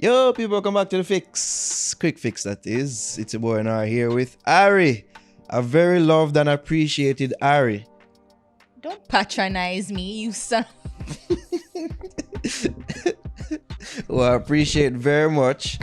Yo, people, welcome back to the Fix. Quik Fix, that is. It's your boy Naro here with Ari. A very loved and appreciated Ari. Don't patronize me, you son. Well, I appreciate very much.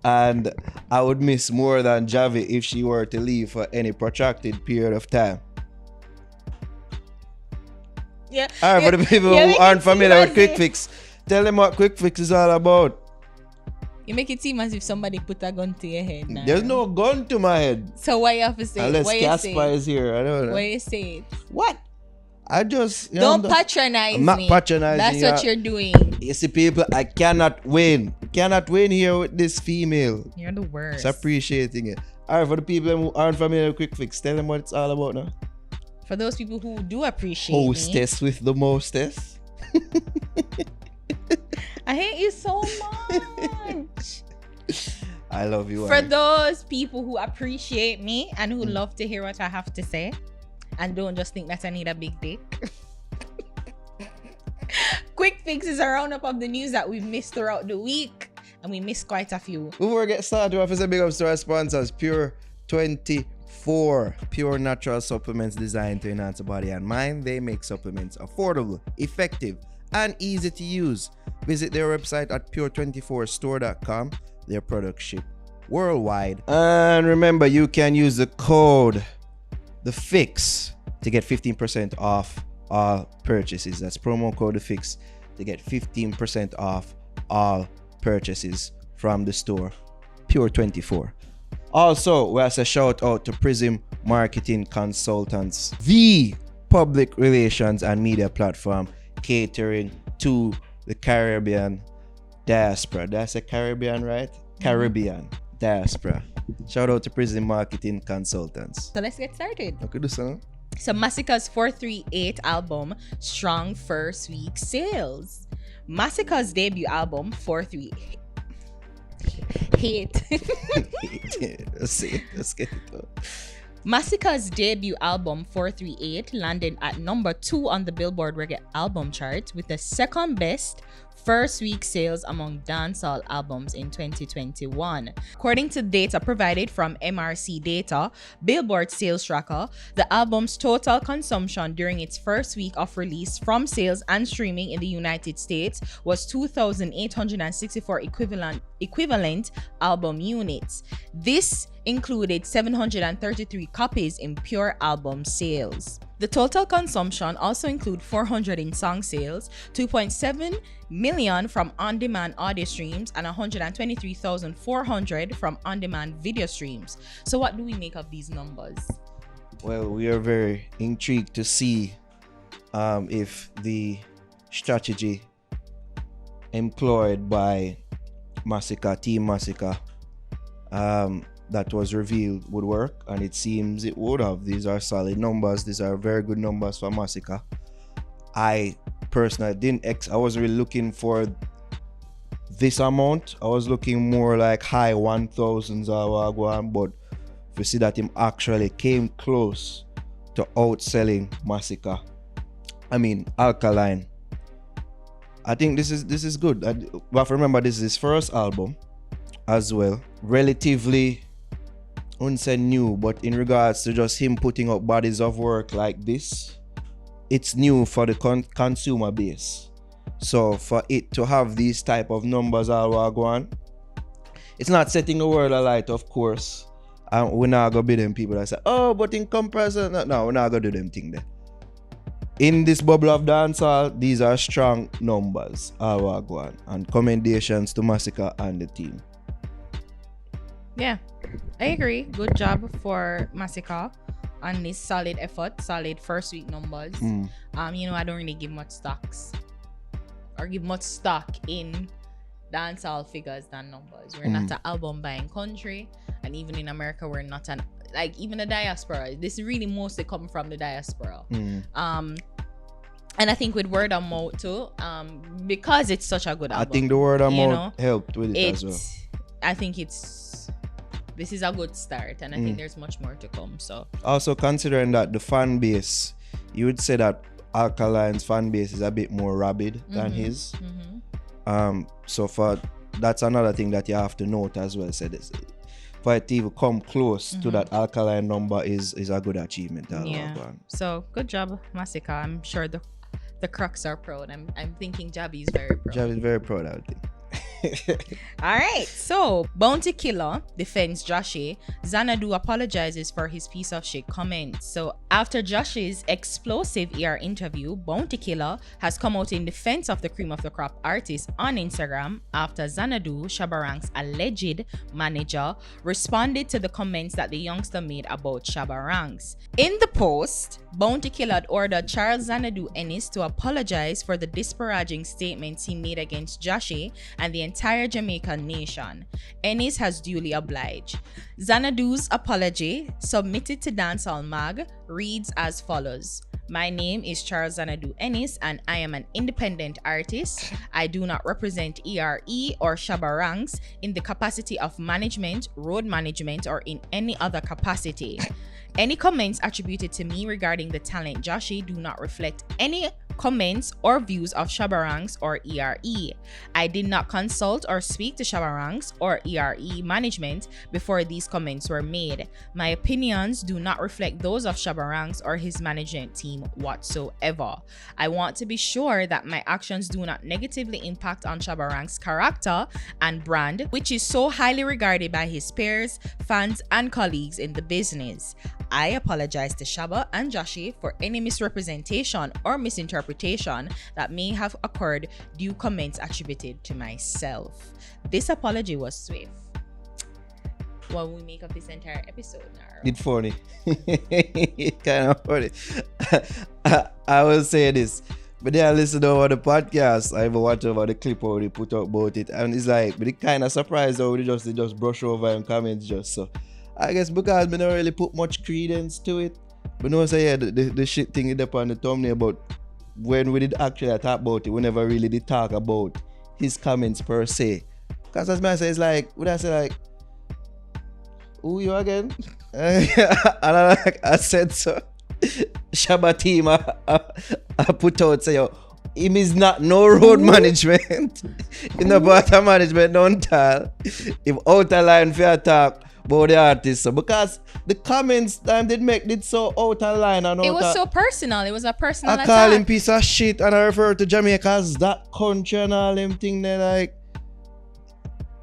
And I would miss more than Javi if she were to leave for any protracted period of time. Yeah. Alright, for the people who aren't familiar with Quik Fix, tell them what Quik Fix is all about. You make it seem as if somebody put a gun to your head now. There's no gun to my head. So why you have to say Unless it? Why Casper is here. I don't know. Why you say it? What? I just... Don't patronize I'm not me. patronizing That's you. what you're doing. You see, people, I cannot win. Cannot win here with this female. You're the worst. Just appreciating it. Alright, for the people who aren't familiar with Quik Fix, tell them what it's all about now. For those people who do appreciate me. Hostess with the mostess. I hate you so much. I love you. For Ari. those people who appreciate me and who love to hear what I have to say and don't just think that I need a big dick. Quik Fix is a roundup of the news that we've missed throughout the week, and we missed quite a few. Before we get started, we have to say big ups to our sponsors, Pure 24. Pure natural supplements designed to enhance the body and mind. They make supplements affordable, effective, and easy to use. Visit their website at pure24store.com. Their products ship worldwide. And remember, you can use the code The Fix to get 15% off all purchases. That's promo code The Fix to get 15% off all purchases from the store Pure 24. Also, we have a shout out to Prism Marketing Consultants, the public relations and media platform catering to the Caribbean diaspora. That's a Caribbean, right? Caribbean diaspora. Shout out to Prism Marketing Consultants. So let's get started. Okay, do so. So Masicka's 438 album, strong first week sales. Masicka's debut album, 438. Let's get it out. Masicka's debut album 438 landed at number 2 on the Billboard Reggae album chart with the second best first week sales among dancehall albums in 2021. According to data provided from MRC Data, Billboard Sales Tracker, the album's total consumption during its first week of release from sales and streaming in the United States was 2,864 equivalent album units. This included 733 copies in pure album sales. The total consumption also include 400 in song sales, 2.7 million from on-demand audio streams, and 123,400 from on-demand video streams. So what do we make of these numbers? Well, we are very intrigued to see if the strategy employed by Masicka, Team Masicka, that was revealed would work, and it seems it would have. These are solid numbers. These are very good numbers for Masicka. I personally I wasn't really looking for this amount. I was looking more like high 1,000s or wagwan, but we see that him actually came close to outselling Masicka. I mean, Alkaline. I think this is good. We have to remember this is his first album as well. Relatively unsaid new, but in regards to just him putting up bodies of work like this, it's new for the consumer base. So for it to have these type of numbers all wagwan, it's not setting the world alight, of course. And we're not gonna be them people that say, oh, but in comparison, no, we're not gonna do them thing there. In this bubble of dancehall, these are strong numbers all wagwan, and commendations to Masicka and the team. Yeah, I agree. Good job for Masicka on this solid effort, solid first week numbers. I don't really give much stock in dancehall figures than numbers. We're not an album buying country, and even in America, we're not even the diaspora. This is really mostly coming from the diaspora. And I think with word of mouth too, because it's such a good album. I think the word of mouth helped with it as well. I think this is a good start, and I think there's much more to come. So also considering that the fan base, you would say that Alkaline's fan base is a bit more rabid than his. So for that's another thing that you have to note as well. So this, for it to even come close to that alkaline number is a good achievement. So good job, Masicka. I'm sure the Crocs are proud. I'm thinking Jahshii is very proud. Jahshii is very proud, I think. All right, so Bounty Killer defends Jahshii. Xanadu apologizes for his piece of shit comments. So after Jahshii's explosive ER interview, Bounty Killer has come out in defense of the cream of the crop artist on Instagram after Xanadu, Shabba Ranks' alleged manager, responded to the comments that the youngster made about Shabba Ranks. In the post, Bounty Killer had ordered Charles Xanadu Ennis to apologize for the disparaging statements he made against Jahshii and the entire Jamaican nation. Ennis has duly obliged. Xanadu's apology, submitted to Dancehall Mag, reads as follows. My name is Charles Xanadu Ennis and I am an independent artist. I do not represent ERE or Shabba Ranks in the capacity of management, road management, or in any other capacity. Any comments attributed to me regarding the talent Jahshii do not reflect any comments or views of Shabba Ranks or ERE. I did not consult or speak to Shabba Ranks or ERE management before these comments were made. My opinions do not reflect those of Shabba Ranks or his management team whatsoever. I want to be sure that my actions do not negatively impact on Shabba Ranks' character and brand, which is so highly regarded by his peers, fans, and colleagues in the business. I apologize to Shabba and Jahshii for any misrepresentation or misinterpretation that may have occurred due comments attributed to myself. This apology was swift. What will we make of this entire episode, Naro? It's funny. It's kind of funny. I will say this. But then I listen over the podcast, I even watch over the clip how they put out about it. And it's like, but it kind of surprised how they just brush over and comments just so. I guess because we don't really put much credence to it. But no, say the shit thing is up on the thumbnail about when we did actually talk about it, we never really did talk about his comments per se. Because as I say, it's like, would I say like, who you again? And I said so. Shabba team I put out say yo, him is not no road management. In the bottom management don't tell. If out of line for attack about the artist. So because the comments time did so out of line and it was so personal. It was a personal I attack. call him piece of shit and I refer to Jamaica as that country and all them thing they like.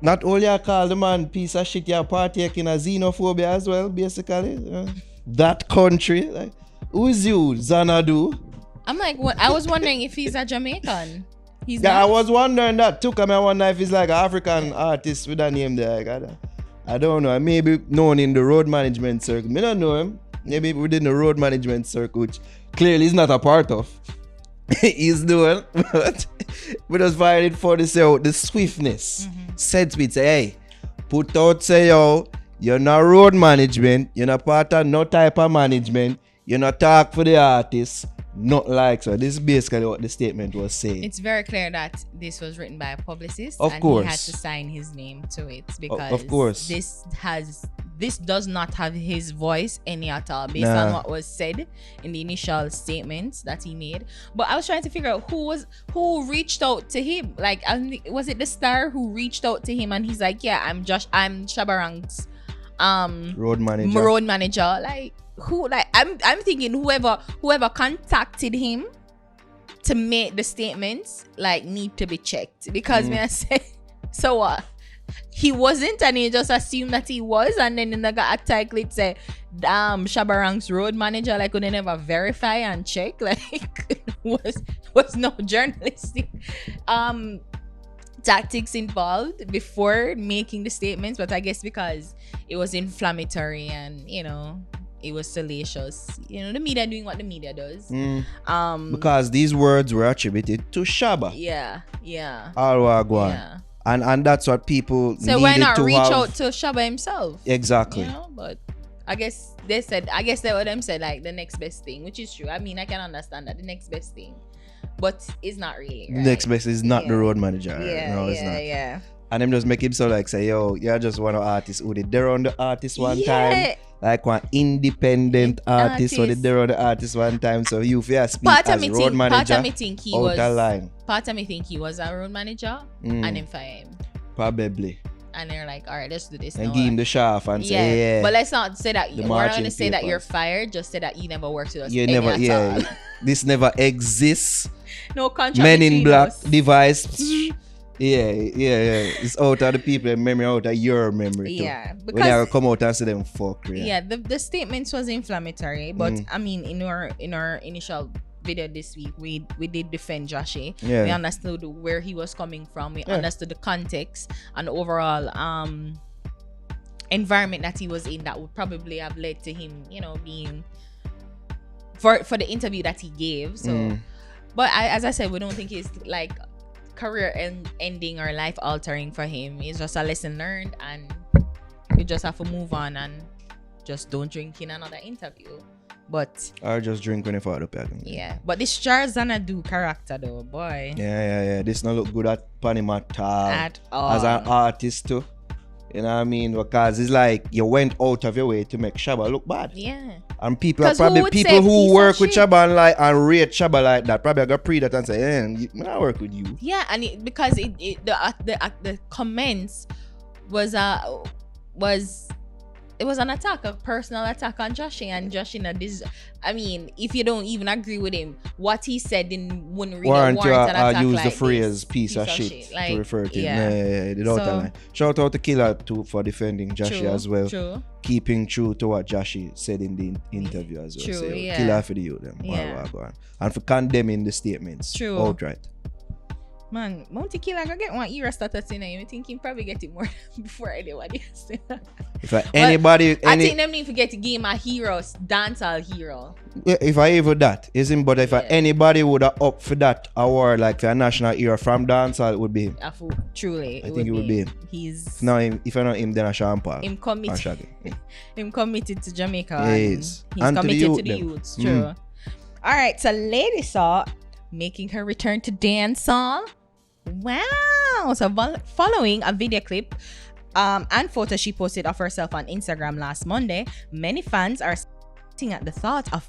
Not only I call the man piece of shit, you're partaking of xenophobia as well, basically. That country. Like, who is you, Xanadu? I'm like, what? I was wondering if he's a Jamaican. He's yeah, not? I was wondering that too. I wonder if he's like an African artist with a name there. Like, I don't know. Maybe known in the road management circle. I don't know him. Maybe within the road management circle, which clearly he's not a part of. He's doing, but we just find it for the swiftness. Said speed say, hey, put out say yo, you're not road management, you're not part of no type of management, you're not talk for the artist, not like so. This is basically what the statement was saying. It's very clear that this was written by a publicist, of and course. he had to sign his name to it because of course. this does not have his voice any at all based on what was said in the initial statements that he made. But I was trying to figure out who reached out to him. Like, was it the star who reached out to him and he's like, yeah, I'm Shabba Ranks road manager. Like, who? Like, I'm thinking whoever contacted him to make the statements like need to be checked because me I say, so what? He wasn't, and he just assumed that he was, and then they got a title it say Shabba Ranks road manager, like, could they never verify and check? Like, was no journalistic tactics involved before making the statements, but I guess because it was inflammatory and it was salacious, the media doing what the media does. Because these words were attributed to Shabba. Yeah. All wagwan. Yeah. And that's what people needed to have. So why not reach out to Shabba himself? Exactly. But I guess they were them said like the next best thing, which is true. I mean, I can understand that the next best thing, but it's not really. Right? Next best is not the road manager. Yeah, no, it's not. Yeah. And them just make him so like say, yo, you're just one of artists who did there on the artist one time. Like one independent artist who did there on the artist one time. So you fear speak as road manager. Part of me think he was a road manager and then fire him. Probably. And they're like, all right, let's do this. And now. give him the shaft and say, yeah. But let's not say that. The We're not marching going to say that you're papers. fired. Just say that you never worked with us. You any never, at yeah. all. This never exists. No contract. Men in between Black us. device. Yeah. It's out of the people memory, out of your memory too. Yeah, When because they come out and say them fuck. yeah, the statements was inflammatory, but I mean, in our initial video this week, we did defend Jahshii. Yeah. We understood where he was coming from. We understood the context and the overall environment that he was in that would probably have led to him, being for the interview that he gave. So, but as I said, we don't think it's like career ending or life altering for him. It's just a lesson learned, and you just have to move on and just don't drink in another interview. But Or just drink when you fall up. yeah, but this Jarzana character though, boy. Yeah. This not look good at Panama At all. as an artist too. You know what I mean? Because it's like you went out of your way to make Shabba look bad. Yeah. And people are 'Cause who probably would people say who piece work of with shit? Shabba and rate Shabba like that. Probably gonna pre that and say, I work with you. Yeah, and because the comments was it was an attack, a personal attack on Jahshii, and Jahshii I mean, if you don't even agree with him, what he said wouldn't really warrant an attack use like the this. phrase piece of shit Like, to refer to yeah. him. Yeah. Shout out to Killer too for defending Jahshii as well. True. Keeping true to what Jahshii said in the interview as well. True, So, yeah. Killer for the youth them. Yeah. Wow. And for condemning the statements. True. Outright. Man, Monty Killer gonna get one era status in you. Think he probably get it more before anybody else. If anybody I think them need to get to give him a hero, dancehall hero. if I even that isn't, but if anybody would have up for that award like for a national hero from dancehall, it would be him. Truly, I think it would be him. He's No, if I not him, then I Sean Paul. him committed. Him committed to Jamaica. He and is. He's And to the committed youth to the them. youths. True. All right, so Lady Saw making her return to dancehall. Wow. So following a video clip and photo she posted of herself on Instagram last Monday, many fans are at the thought of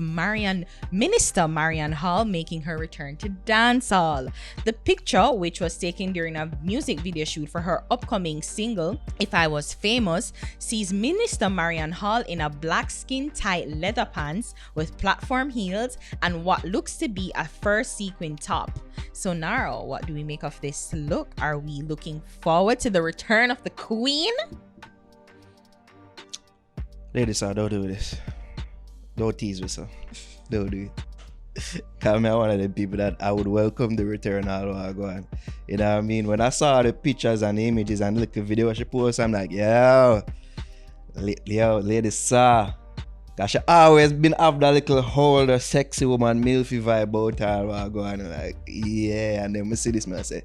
Minister Marion Hall making her return to dancehall. The picture, which was taken during a music video shoot for her upcoming single, If I Was Famous, sees Minister Marion Hall in a black skin tight leather pants with platform heels and what looks to be a fur sequin top. So Naro, what do we make of this look? Are we looking forward to the return of the Queen? Ladies, don't do this. Don't tease me, so. Don't do it. Because I'm one of the people that I would welcome the return all over going. You know what I mean? When I saw the pictures and the images and look at the video she posted, I'm like, yo, lady saw. Because she always been have that little older, sexy woman, milfy vibe about her while going. I'm like, yeah. And then we see this man say,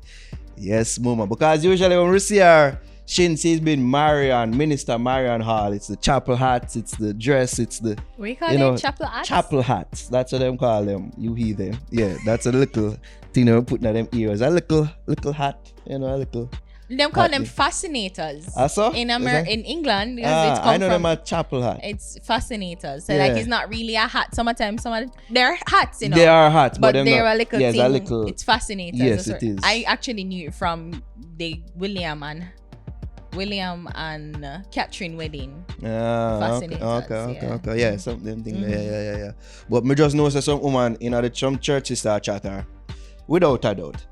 yes, mama. Because usually when we see her, she's been Minister Marion Hall. It's the chapel hats, it's the dress, it's the What do you call them? Chapel hats? Chapel hats. That's what them call them. You heathen. Yeah, that's a little thing they're putting at them ears. A little hat, a little. Them call them fascinators. Also? In England, it's I know them are chapel hat. It's fascinators. So Yeah. like it's not really a hat. Sometimes they're hats, They are hats, but they're they're not, a little yes, thing. a little. It's fascinators. Yes, That's it what- is. I actually knew it from the William and Catherine wedding. Okay. Yeah, something thing. Yeah. But me just know that some woman in some churches start chatter. Without a doubt.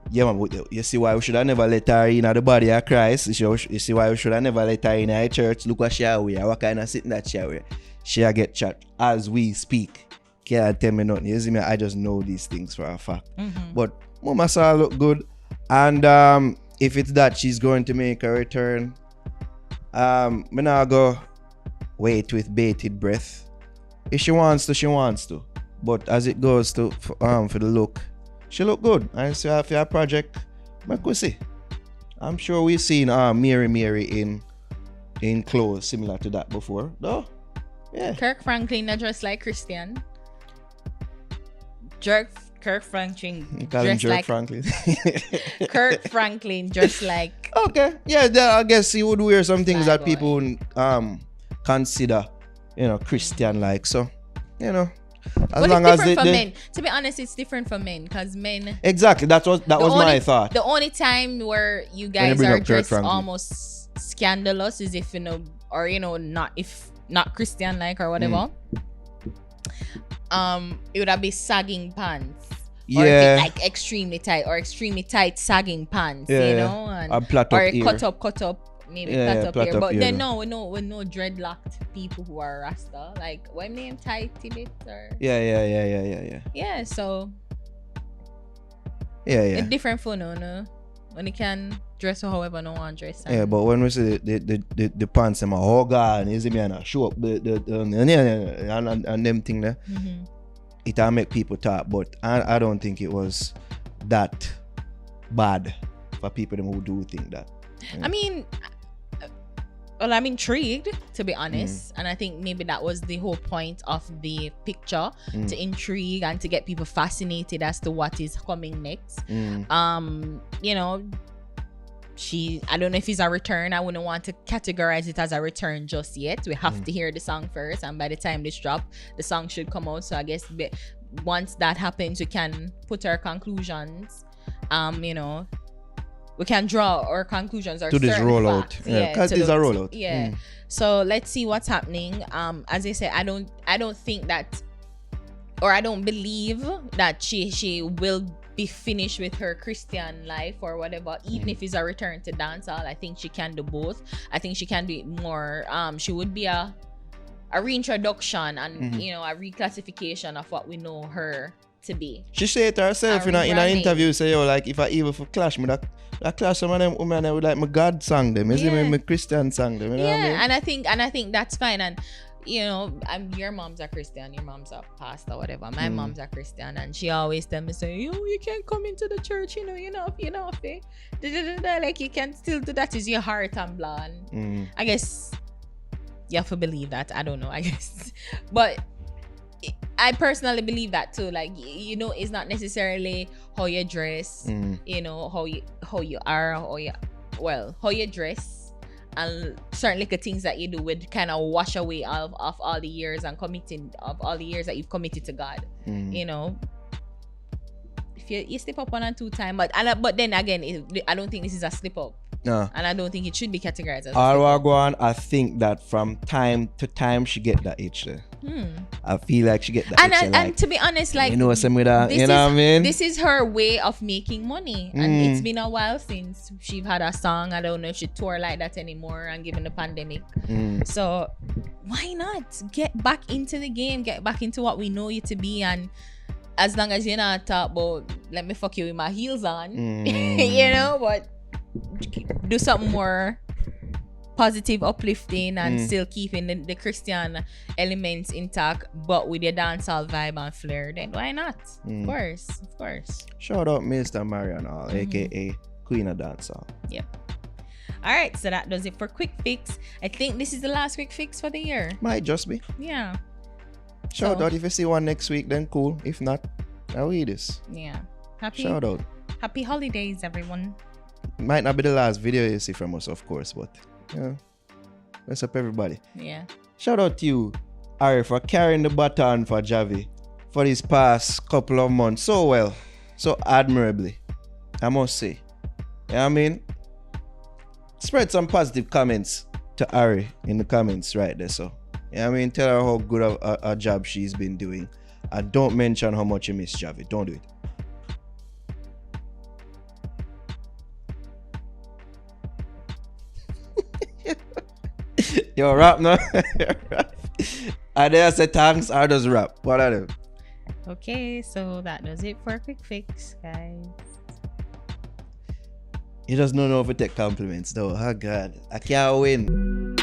Yeah, man, you see why we should have never let her in the body of Christ. You see why we should have never let her in a church. Look what she wear. What kind of sitting that she wear. She get chat as we speak. Can't tell me nothing. You see me? I just know these things for a fact. But Mama saw look good. And if it's that she's going to make a return, me not go wait with bated breath. If she wants to, she wants to. But as it goes to for the look, she look good. And so after a project, we see. I'm sure we've seen Mary in clothes similar to that before. No? Yeah. Kirk Franklin dressed like Christian. Kirk Franklin You call him dressed Jerk like Franklin. Kirk Franklin dressed like Okay. Yeah, I guess he would wear some things that Bad boy. people would consider, Christian like. So, As But long it's as different for they men. To be honest, it's different for men because men. exactly that was my thought. The only time where you you guys bring are up Kurt dressed Franklin. almost scandalous is if or not Christian like or whatever. It would have been sagging pants. Or if Yeah. it, like extremely tight sagging pants, Yeah. and A plait or up a ear. cut up, maybe Yeah, plait up plait here. up But ear, then no. we know dreadlocked people who are Rasta. Like what name tight Tibet or Yeah. So Yeah. it's different for no. When you can dress however no one dress. Yeah, but when we say the pants, them oh God, you see me and show up and them thing there, it'll make people talk. But I don't think it was that bad for people them who do think that. Yeah. I mean, well, I'm intrigued to be honest, and I think maybe that was the whole point of the picture, to intrigue and to get people fascinated as to what is coming next. I don't know if it's a return. I wouldn't want to categorize it as a return just yet. We have to hear the song first, and by the time this drop, the song should come out. So I guess once that happens, we can put our conclusions. We can draw our conclusions or to this rollout. Facts, Yeah, because it's a rollout. Yeah. So let's see what's happening. As I said, I don't think that, or I don't believe that she will be finished with her Christian life or whatever, even if it's a return to dancehall. I think she can do both. I think she can do it more. She would be a reintroduction and a reclassification of what we know her to be. She said it herself in an interview, say, yo, like if I even for clash me, that clash some of them women would like my God sang them, you see me Christian sang them. You know what I mean? and I think that's fine. And your mom's a Christian, your mom's a pastor, whatever. My mom's a Christian, and she always tell me, say, you can't come into the church, like you can still do that. Is your heart and blah. I guess you have to believe that. I don't know, I guess. But I personally believe that too. Like, it's not necessarily how you dress, how you are, how you dress, and certain little things that you do would kind of wash away of all the years and all the years that you've committed to God. If you slip up 1 or 2 times, but then again, I don't think this is a slip up. No. And I don't think it should be categorized as a slip All up. go on, I think that from time to time she get that itch there. I feel like she get that itch. And to be honest, like, some with that, what I mean? This is her way of making money. And it's been a while since she's had a song. I don't know if she tour like that anymore, and given the pandemic. So why not get back into the game, get back into what we know you to be, and as long as you're not talk about let me fuck you with my heels on, but do something more positive, uplifting, and still keeping the Christian elements intact, but with your dancehall vibe and flair, then why not? Of course. Shout out Minister Marion Hall, aka Queen of Dancehall. Yep. Alright, so that does it for Quik Fix. I think this is the last Quik Fix for the year. Might just be. Yeah. Shout out if you see one next week, then cool. If not, I'll eat this. Yeah. Shout out. Happy holidays, everyone. Might not be the last video you see from us, of course, but what's up, everybody? Yeah. Shout out to you, Ari, for carrying the baton for Javi for these past couple of months so well, so admirably, I must say. You know what I mean? Spread some positive comments to Ari in the comments right there. So, you know what I mean? Tell her how good a job she's been doing. And don't mention how much you miss Javi. Don't do it. Yo, rap now. I dare say thanks, I just rap. What are them? Okay, so that does it for Quik Fix, guys. You just don't know if we take compliments though. Oh God, I can't win.